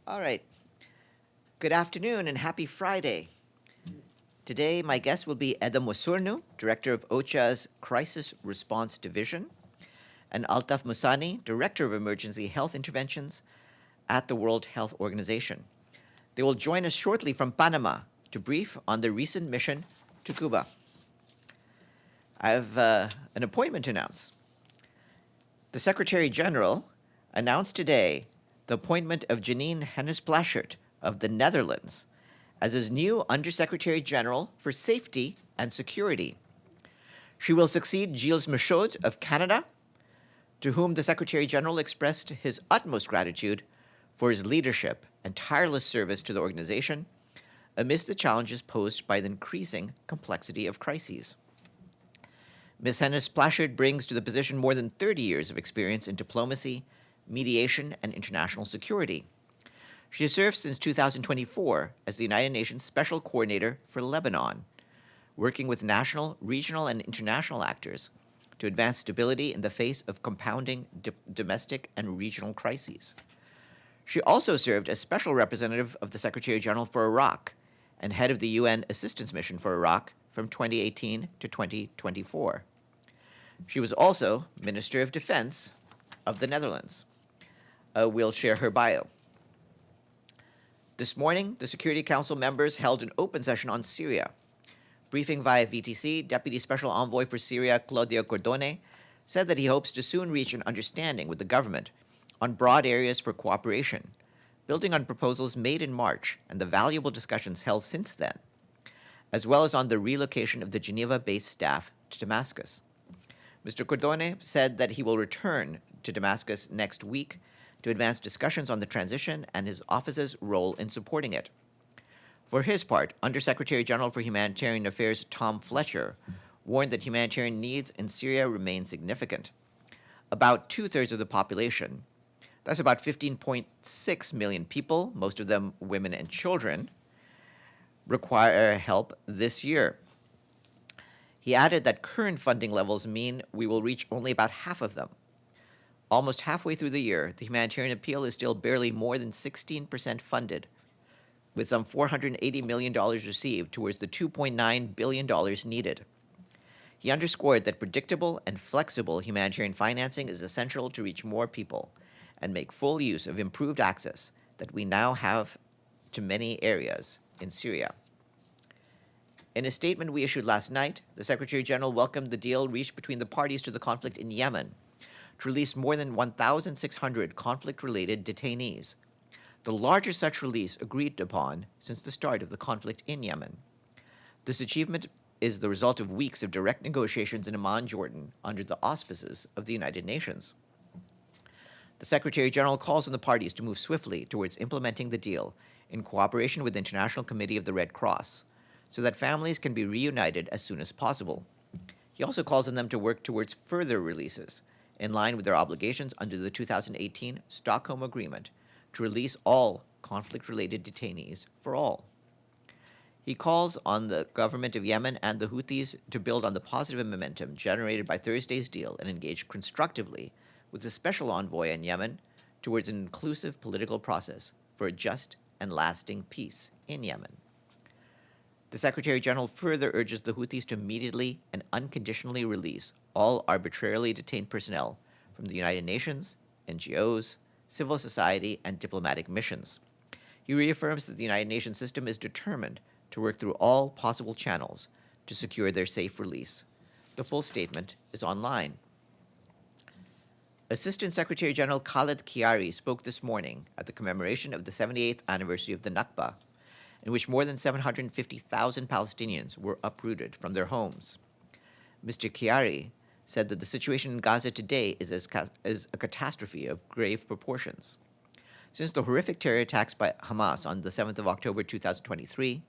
All right. Good afternoon and happy Friday. Today, my guest will be Eda Musurnu, Director of OCHA's Crisis Response Division, and Altaf Musani, Director of Emergency Health Interventions at the World Health Organization. They will join us shortly from Panama to brief on their recent mission to Cuba. I have an appointment to announce. The Secretary General announced today the appointment of Jeanine Hennis-Plasschaert of the Netherlands as his new Undersecretary General for Safety and Security. She will succeed Gilles Michaud of Canada, to whom the Secretary General expressed his utmost gratitude for his leadership and tireless service to the organization amidst the challenges posed by the increasing complexity of crises. Ms. Hennis-Plasschaert brings to the position more than 30 years of experience in diplomacy, mediation, and international security. She has served since 2024 as the United Nations Special Coordinator for Lebanon, working with national, regional, and international actors to advance stability in the face of compounding domestic and regional crises. She also served as Special Representative of the Secretary General for Iraq and head of the UN Assistance Mission for Iraq from 2018 to 2024. She was also Minister of Defense of the Netherlands. We'll share her bio. This morning, the Security Council members held an open session on Syria. Briefing via VTC, Deputy Special Envoy for Syria, Claudio Cordone, said that he hopes to soon reach an understanding with the government on broad areas for cooperation, building on proposals made in March and the valuable discussions held since then, as well as on the relocation of the Geneva-based staff to Damascus. Mr. Cordone said that he will return to Damascus next week to advance discussions on the transition and his office's role in supporting it. For his part, Undersecretary General for Humanitarian Affairs Tom Fletcher warned that humanitarian needs in Syria remain significant. About two-thirds of the population, that's about 15.6 million people, most of them women and children, require help this year. He added that current funding levels mean we will reach only about half of them. Almost halfway through the year, the humanitarian appeal is still barely more than 16% funded, with some $480 million received towards the $2.9 billion needed. He underscored that predictable and flexible humanitarian financing is essential to reach more people and make full use of improved access that we now have to many areas in Syria. In a statement we issued last night, the Secretary General welcomed the deal reached between the parties to the conflict in Yemen to release more than 1,600 conflict-related detainees, the largest such release agreed upon since the start of the conflict in Yemen. This achievement is the result of weeks of direct negotiations in Amman, Jordan, under the auspices of the United Nations. The Secretary General calls on the parties to move swiftly towards implementing the deal in cooperation with the International Committee of the Red Cross, so that families can be reunited as soon as possible. He also calls on them to work towards further releases, in line with their obligations under the 2018 Stockholm Agreement to release all conflict-related detainees for all. He calls on the government of Yemen and the Houthis to build on the positive momentum generated by Thursday's deal and engage constructively with the special envoy in Yemen towards an inclusive political process for a just and lasting peace in Yemen. The Secretary General further urges the Houthis to immediately and unconditionally release all arbitrarily detained personnel from the United Nations, NGOs, civil society, and diplomatic missions. He reaffirms that the United Nations system is determined to work through all possible channels to secure their safe release. The full statement is online. Assistant Secretary General Khaled Kiari spoke this morning at the commemoration of the 78th anniversary of the Nakba, in which more than 750,000 Palestinians were uprooted from their homes. Mr. Kiari said that the situation in Gaza today is a catastrophe of grave proportions. Since the horrific terror attacks by Hamas on the 7th of October 2023,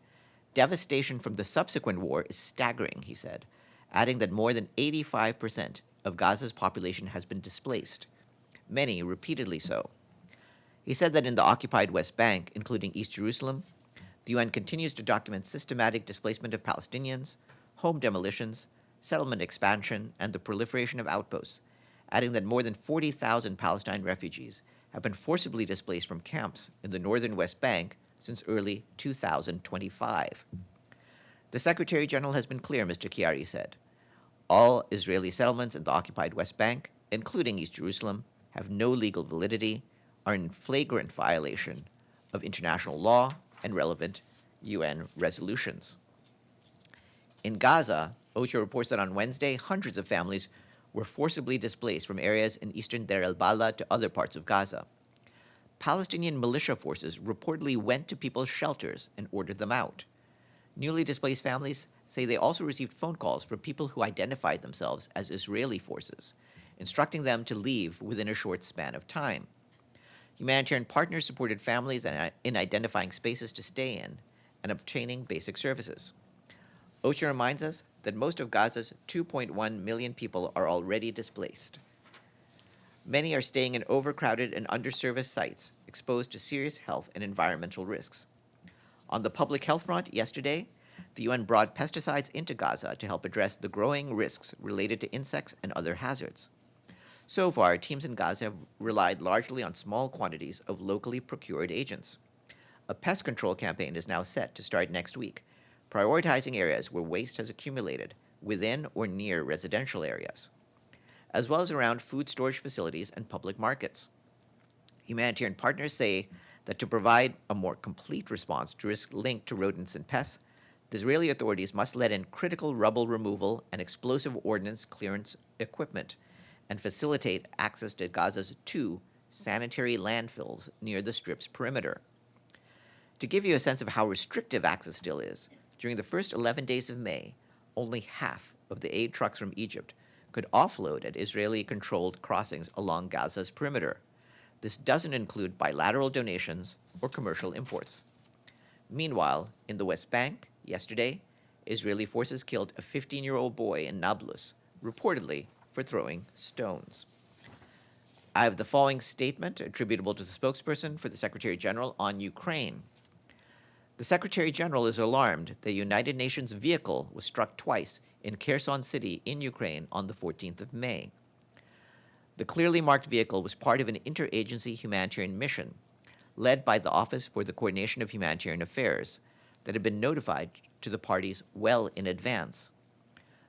devastation from the subsequent war is staggering, he said, adding that more than 85% of Gaza's population has been displaced, many repeatedly so. He said that in the occupied West Bank, including East Jerusalem, the UN continues to document systematic displacement of Palestinians, home demolitions, settlement expansion, and the proliferation of outposts, adding that more than 40,000 Palestine refugees have been forcibly displaced from camps in the northern West Bank since early 2025. The Secretary General has been clear, Mr. Chiari said. All Israeli settlements in the occupied West Bank, including East Jerusalem, have no legal validity, are in flagrant violation of international law and relevant UN resolutions. In Gaza, OCHA reports that on Wednesday, hundreds of families were forcibly displaced from areas in eastern Deir el-Bala to other parts of Gaza. Palestinian militia forces reportedly went to people's shelters and ordered them out. Newly displaced families say they also received phone calls from people who identified themselves as Israeli forces, instructing them to leave within a short span of time. Humanitarian partners supported families in identifying spaces to stay in and obtaining basic services. OCHA reminds us that most of Gaza's 2.1 million people are already displaced. Many are staying in overcrowded and underserviced sites, exposed to serious health and environmental risks. On the public health front, yesterday, the UN brought pesticides into Gaza to help address the growing risks related to insects and other hazards. So far, teams in Gaza have relied largely on small quantities of locally procured agents. A pest control campaign is now set to start next week, prioritizing areas where waste has accumulated within or near residential areas, as well as around food storage facilities and public markets. Humanitarian partners say that to provide a more complete response to risks linked to rodents and pests, the Israeli authorities must let in critical rubble removal and explosive ordnance clearance equipment and facilitate access to Gaza's 2 sanitary landfills near the Strip's perimeter. To give you a sense of how restrictive access still is, during the first 11 days of May, only half of the aid trucks from Egypt could offload at Israeli-controlled crossings along Gaza's perimeter. This doesn't include bilateral donations or commercial imports. Meanwhile, in the West Bank, yesterday, Israeli forces killed a 15-year-old boy in Nablus, reportedly for throwing stones. I have the following statement attributable to the spokesperson for the Secretary General on Ukraine. The Secretary General is alarmed that a United Nations vehicle was struck twice in Kherson City in Ukraine on the 14th of May. The clearly marked vehicle was part of an interagency humanitarian mission led by the Office for the Coordination of Humanitarian Affairs that had been notified to the parties well in advance.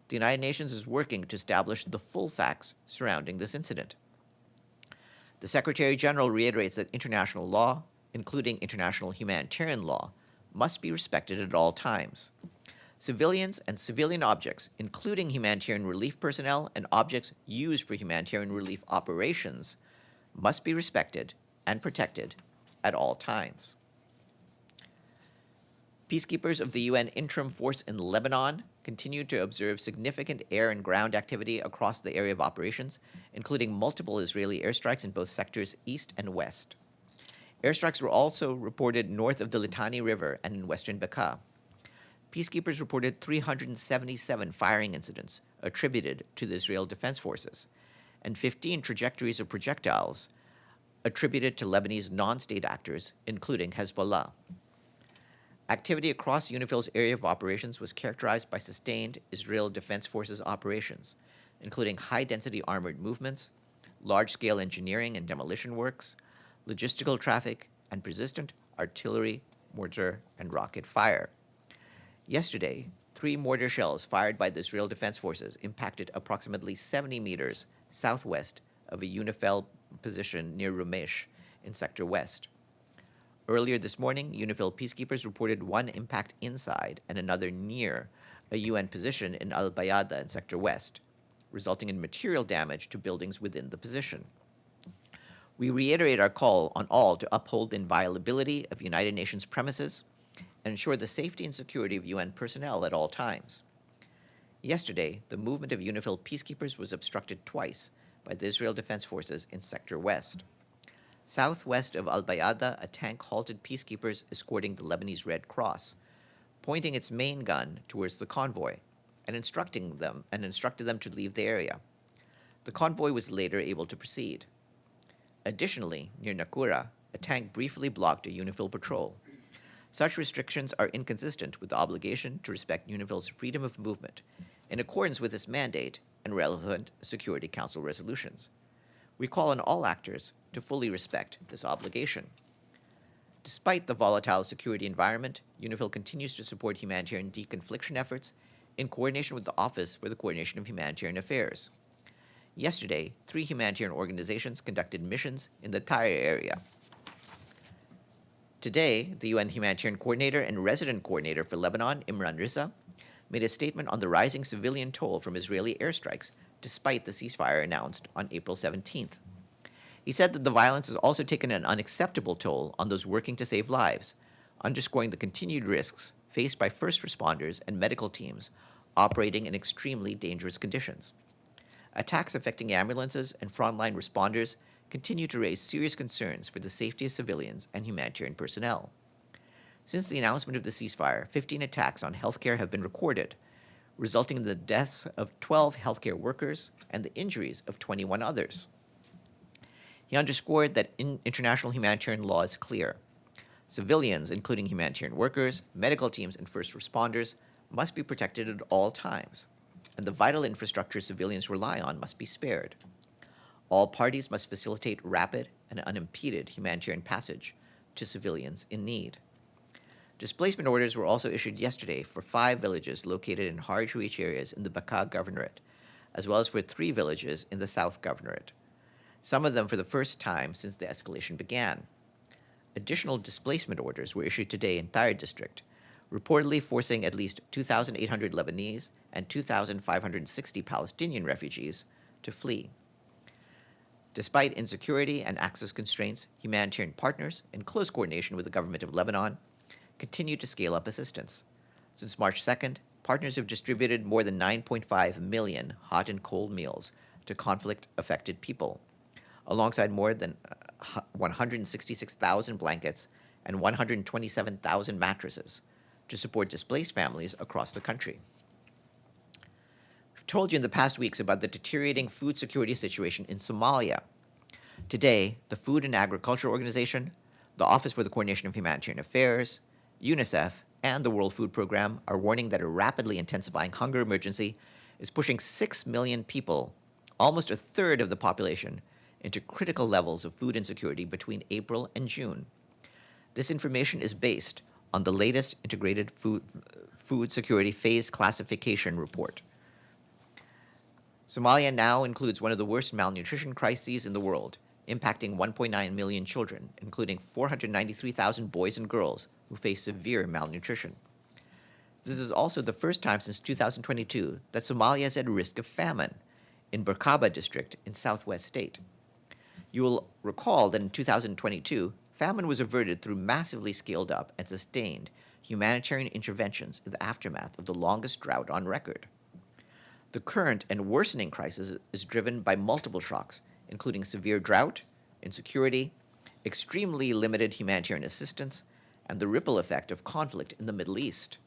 The United Nations is working to establish the full facts surrounding this incident. The Secretary General reiterates that international law, including international humanitarian law, must be respected at all times. Civilians and civilian objects, including humanitarian relief personnel and objects used for humanitarian relief operations, must be respected and protected at all times. Peacekeepers of the UN Interim Force in Lebanon continue to observe significant air and ground activity across the area of operations, including multiple Israeli airstrikes in both sectors east and west. Airstrikes were also reported north of the Litani River and in western Bekaa. Peacekeepers reported 377 firing incidents attributed to the Israel Defense Forces, and 15 trajectories of projectiles attributed to Lebanese non-state actors, including Hezbollah. Activity across UNIFIL's area of operations was characterized by sustained Israel Defense Forces operations, including high-density armored movements, large-scale engineering and demolition works, logistical traffic, and persistent artillery, mortar, and rocket fire. Yesterday, 3 mortar shells fired by the Israel Defense Forces impacted approximately 70 meters southwest of a UNIFIL position near Rumesh in Sector West. Earlier this morning, UNIFIL peacekeepers reported 1 impact inside and another near a UN position in Al-Bayada in Sector West, resulting in material damage to buildings within the position. We reiterate our call on all to uphold the inviolability of United Nations premises and ensure the safety and security of UN personnel at all times. Yesterday, the movement of UNIFIL peacekeepers was obstructed twice by the Israel Defense Forces in Sector West. Southwest of Al-Bayada, a tank halted peacekeepers escorting the Lebanese Red Cross, pointing its main gun towards the convoy and instructed them to leave the area. The convoy was later able to proceed. Additionally, near Nakura, a tank briefly blocked a UNIFIL patrol. Such restrictions are inconsistent with the obligation to respect UNIFIL's freedom of movement in accordance with its mandate and relevant Security Council resolutions. we call on all actors to fully respect this obligation. Despite the volatile security environment, UNIFIL continues to support humanitarian deconfliction efforts in coordination with the Office for the Coordination of Humanitarian Affairs. Yesterday, 3 humanitarian organizations conducted missions in the Tyre area. Today, the UN Humanitarian Coordinator and Resident Coordinator for Lebanon, Imran Riza, made a statement on the rising civilian toll from Israeli airstrikes despite the ceasefire announced on April 17th. He said that the violence has also taken an unacceptable toll on those working to save lives, underscoring the continued risks faced by first responders and medical teams operating in extremely dangerous conditions. Attacks affecting ambulances and frontline responders continue to raise serious concerns for the safety of civilians and humanitarian personnel. Since the announcement of the ceasefire, 15 attacks on healthcare have been recorded, resulting in the deaths of 12 healthcare workers and the injuries of 21 others. He underscored that international humanitarian law is clear. Civilians, including humanitarian workers, medical teams, and first responders, must be protected at all times, and the vital infrastructure civilians rely on must be spared. All parties must facilitate rapid and unimpeded humanitarian passage to civilians in need. Displacement orders were also issued yesterday for 5 villages located in hard-to-reach areas in the Bekaa Governorate, as well as for 3 villages in the South Governorate, some of them for the first time since the escalation began. Additional displacement orders were issued today in Tyre district, reportedly forcing at least 2,800 Lebanese and 2,560 Palestinian refugees to flee. Despite insecurity and access constraints, humanitarian partners, in close coordination with the government of Lebanon, continue to scale up assistance. Since March 2nd, partners have distributed more than 9.5 million hot and cold meals to conflict-affected people, alongside more than 166,000 blankets and 127,000 mattresses to support displaced families across the country. We've told you in the past weeks about the deteriorating food security situation in Somalia. Today, the Food and Agriculture Organization, the Office for the Coordination of Humanitarian Affairs, UNICEF, and the World Food Program are warning that a rapidly intensifying hunger emergency is pushing 6 million people, almost a third of the population, into critical levels of food insecurity between April and June. This information is based on the latest Integrated Food Security Phase Classification Report. Somalia now includes one of the worst malnutrition crises in the world, impacting 1.9 million children, including 493,000 boys and girls who face severe malnutrition. This is also the first time since 2022 that Somalia is at risk of famine in Barkaba district in southwest state. You will recall that in 2022, famine was averted through massively scaled up and sustained humanitarian interventions in the aftermath of the longest drought on record. The current and worsening crisis is driven by multiple shocks, including severe drought, insecurity, extremely limited humanitarian assistance, and the ripple effect of conflict in the Middle East.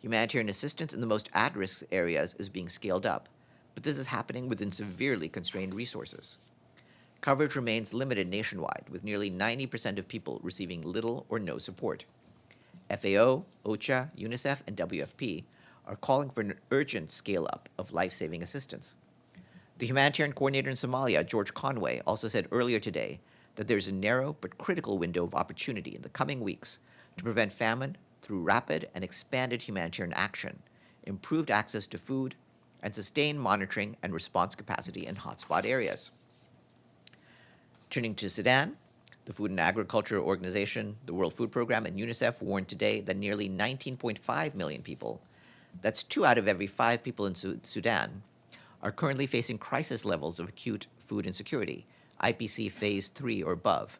Humanitarian assistance in the most at-risk areas is being scaled up, but this is happening within severely constrained resources. Coverage remains limited nationwide, with nearly 90% of people receiving little or no support. FAO, OCHA, UNICEF, and WFP are calling for an urgent scale-up of life-saving assistance. The humanitarian coordinator in Somalia, George Conway, also said earlier today that there's a narrow but critical window of opportunity in the coming weeks to prevent famine through rapid and expanded humanitarian action, improved access to food, and sustained monitoring and response capacity in hotspot areas. Turning to Sudan, the Food and Agriculture Organization, the World Food Program, and UNICEF warned today that nearly 19.5 million people, that's 2 out of every 5 people in Sudan, are currently facing crisis levels of acute food insecurity, IPC Phase 3 or above,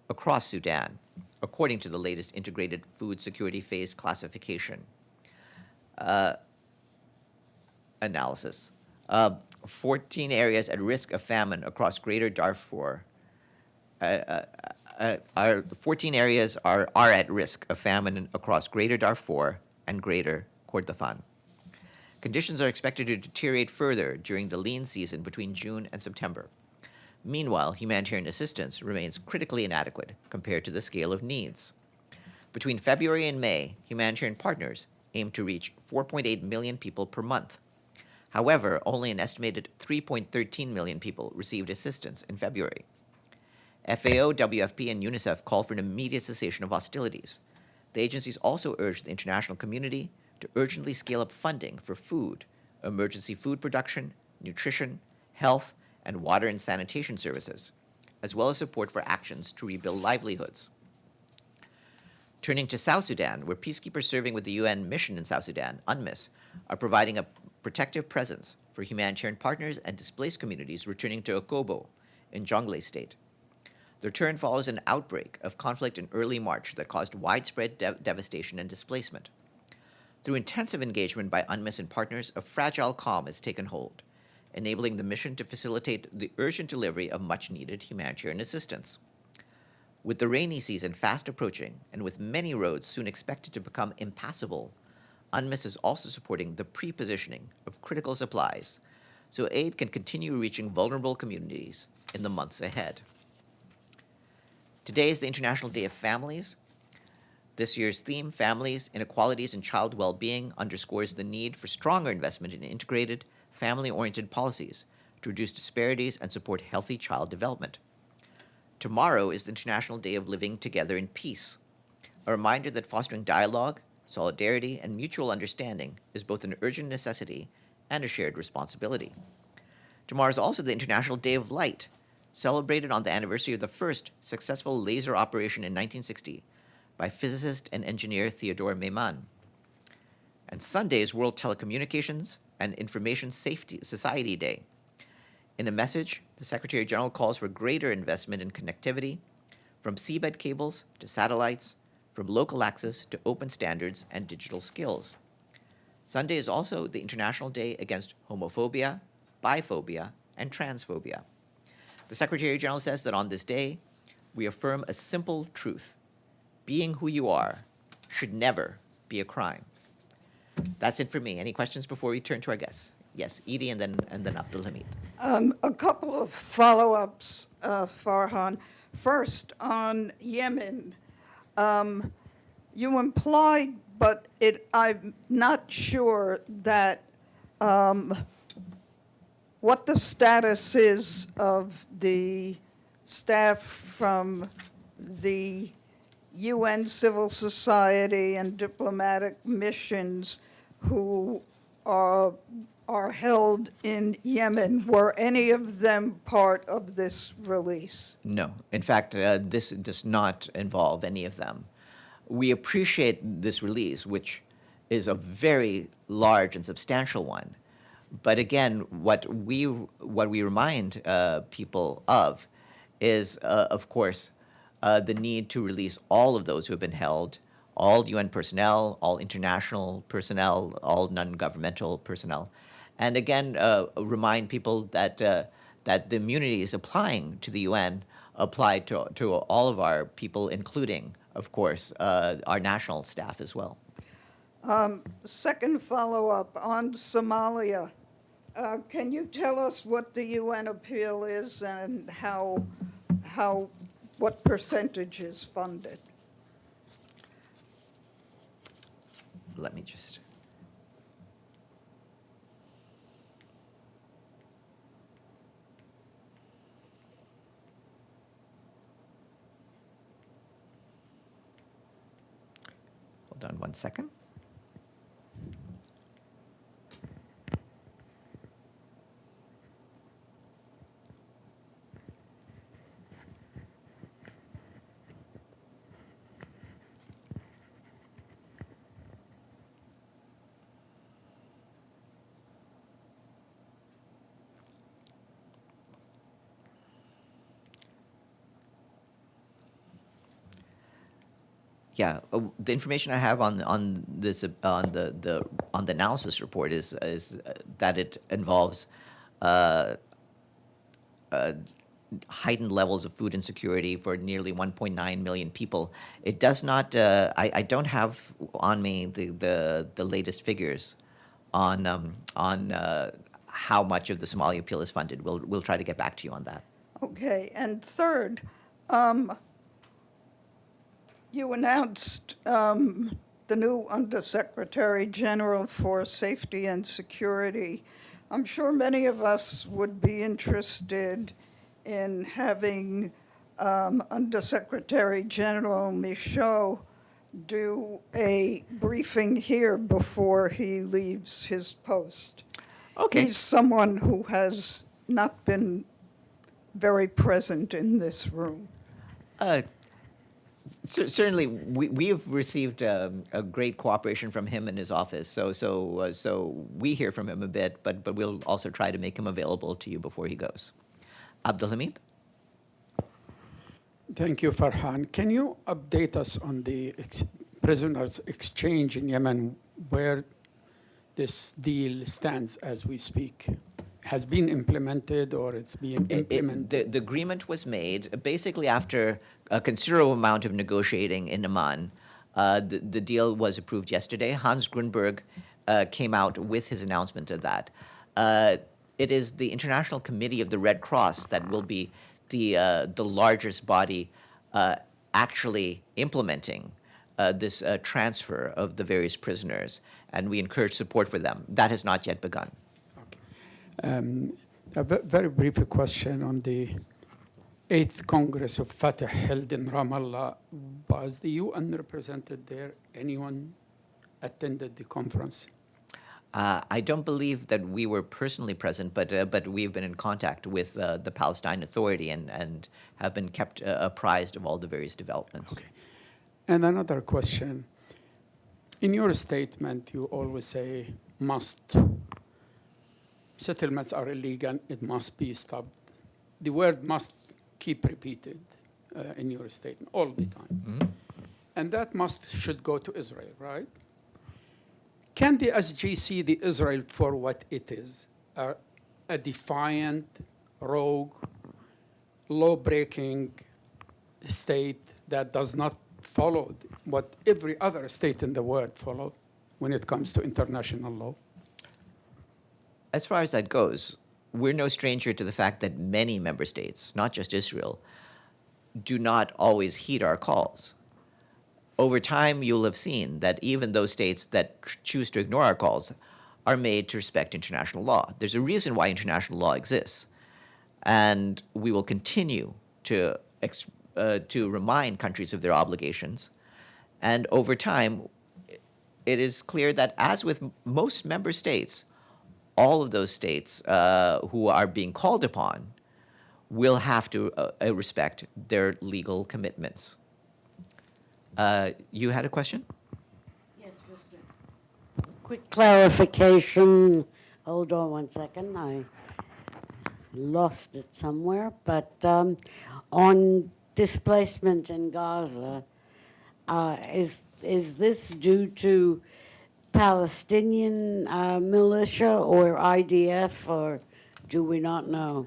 across Sudan, according to the latest Integrated Food Security Phase Classification analysis. 14 areas at risk of famine across Greater Darfur. 14 areas are at risk of famine across Greater Darfur and Greater Kordofan. Conditions are expected to deteriorate further during the lean season between June and September. Meanwhile, humanitarian assistance remains critically inadequate compared to the scale of needs. Between February and May, humanitarian partners aim to reach 4.8 million people per month. However, only an estimated 3.13 million people received assistance in February. FAO, WFP, and UNICEF called for an immediate cessation of hostilities. The agencies also urged the international community to urgently scale up funding for food, emergency food production, nutrition, health, and water and sanitation services, as well as support for actions to rebuild livelihoods. Turning to South Sudan, where peacekeepers serving with the UN mission in South Sudan, UNMISS, are providing a protective presence for humanitarian partners and displaced communities returning to Okobo in Jonglei State. The return follows an outbreak of conflict in early March that caused widespread devastation and displacement. Through intensive engagement by UNMISS and partners, a fragile calm has taken hold, enabling the mission to facilitate the urgent delivery of much-needed humanitarian assistance. With the rainy season fast approaching, and with many roads soon expected to become impassable, UNMISS is also supporting the pre-positioning of critical supplies, so aid can continue reaching vulnerable communities in the months ahead. Today is the International Day of Families. This year's theme, Families, Inequalities, and Child Well-Being, underscores the need for stronger investment in integrated, family-oriented policies to reduce disparities and support healthy child development. Tomorrow is the International Day of Living Together in Peace, a reminder that fostering dialogue, solidarity, and mutual understanding is both an urgent necessity and a shared responsibility. Tomorrow is also the International Day of Light, celebrated on the anniversary of the first successful laser operation in 1960 by physicist and engineer Theodore Maiman. And Sunday is World Telecommunications and Information Safety Society Day. In a message, the Secretary General calls for greater investment in connectivity, from seabed cables to satellites, from local access to open standards and digital skills. Sunday is also the International Day against homophobia, biphobia, and transphobia. The Secretary General says that on this day, we affirm a simple truth: being who you are should never be a crime. That's it for me. Any questions before we turn to our guests? Yes, Edie and then Abdul Hamid. A couple of follow-ups, Farhan. First, on Yemen, you implied, but I'm not sure that what the status is of the staff from the UN civil society and diplomatic missions who are held in Yemen. Were any of them part of this release? No. In fact, this does not involve any of them. We appreciate this release, which is a very large and substantial one. But again, what we remind people of is, of course, the need to release all of those who have been held, all UN personnel, all international personnel, all non-governmental personnel. And again, remind people that that the immunities applying to the UN apply to all of our people, including, of course, our national staff as well. Second follow-up on Somalia. Can you tell us what the UN appeal is and what percentage is funded? Let me just. Hold on one second. Yeah, the information I have on this on the analysis report is that it involves heightened levels of food insecurity for nearly 1.9 million people. It does not. I don't have on me the latest figures on how much of the Somalia appeal is funded. We'll try to get back to you on that. Okay, and third. You announced the new Undersecretary General for Safety and Security I'm sure many of us would be interested in having Undersecretary General Michaud do a briefing here before he leaves his post. Okay. He's someone who has not been very present in this room. Certainly, we have received a great cooperation from him and his office. So we hear from him a bit, but we'll also try to make him available to you before he goes. Abdulhamid? Thank you, Farhan. Can you update us on the prisoners exchange in Yemen, where this deal stands as we speak? Has been implemented or it's being implemented? The agreement was made basically after a considerable amount of negotiating in Amman. The deal was approved yesterday. Hans Grunberg came out with his announcement of that. It is the International Committee of the Red Cross that will be the largest body actually implementing this transfer of the various prisoners, and we encourage support for them. That has not yet begun. A very brief question on the 8th Congress of Fatah held in Ramallah. Was the UN represented there? Anyone attended the conference? I don't believe that we were personally present, but we've been in contact with the Palestine Authority and have been kept apprised of all the various developments. Okay. And another question. In your statement, you always say must. Settlements are illegal, it must be stopped. The word must keep repeated in your statement all the time. Mm-hmm. And that must should go to Israel, right? Can the SG see the Israel for what it is? A defiant, rogue, law-breaking state that does not follow what every other state in the world follows when it comes to international law? As far as that goes, we're no stranger to the fact that many member states, not just Israel, do not always heed our calls. Over time, you'll have seen that even those states that choose to ignore our calls are made to respect international law. There's a reason why international law exists, and we will continue to remind countries of their obligations. And over time, it is clear that, as with most member states, all of those states who are being called upon will have to respect their legal commitments. You had a question? Yes, just a quick clarification. Hold on one second. I lost it somewhere. But on displacement in Gaza, is this due to Palestinian militia or IDF, or do we not know?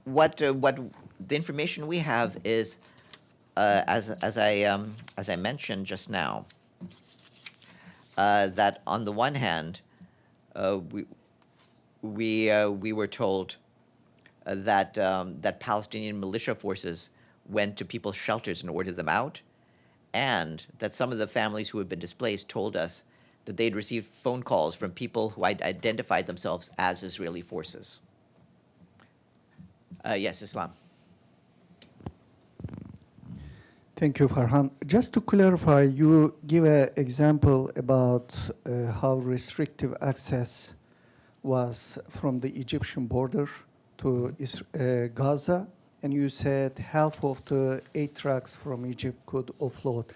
What the information we have is, as I mentioned just now, that on the one hand, we were told that Palestinian militia forces went to people's shelters and ordered them out, and that some of the families who had been displaced told us that they'd received phone calls from people who had identified themselves as Israeli forces. Yes, Islam. Thank you, Farhan. Just to clarify, you give an example about how restrictive access was from the Egyptian border to Gaza, and you said half of the 8 trucks from Egypt could offload.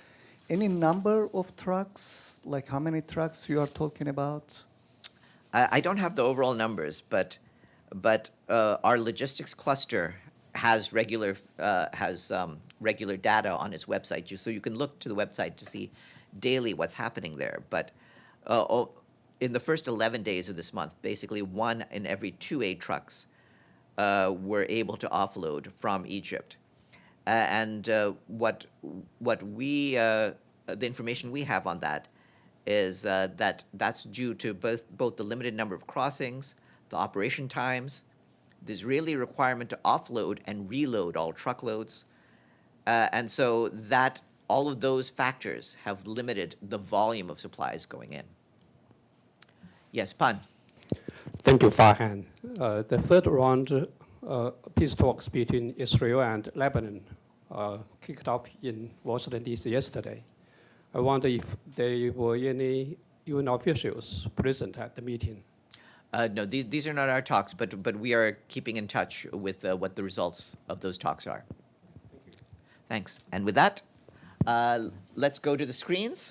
Any number of trucks, like how many trucks you are talking about? I don't have the overall numbers, but our logistics cluster has regular data on its website, so you can look to the website to see daily what's happening there. But in the first 11 days of this month, basically 1 in every 2 8 trucks were able to offload from Egypt. And what we the information we have on that is that's due to both the limited number of crossings, the operation times, the Israeli requirement to offload and reload all truckloads, and so that all of those factors have limited the volume of supplies going in. Yes, Pan. Thank you, Farhan. The third round peace talks between Israel and Lebanon kicked off in Washington, D.C. yesterday. I wonder if there were any UN officials present at the meeting. No, these are not our talks, but we are keeping in touch with what the results of those talks are. Thanks. And with that, let's go to the screens.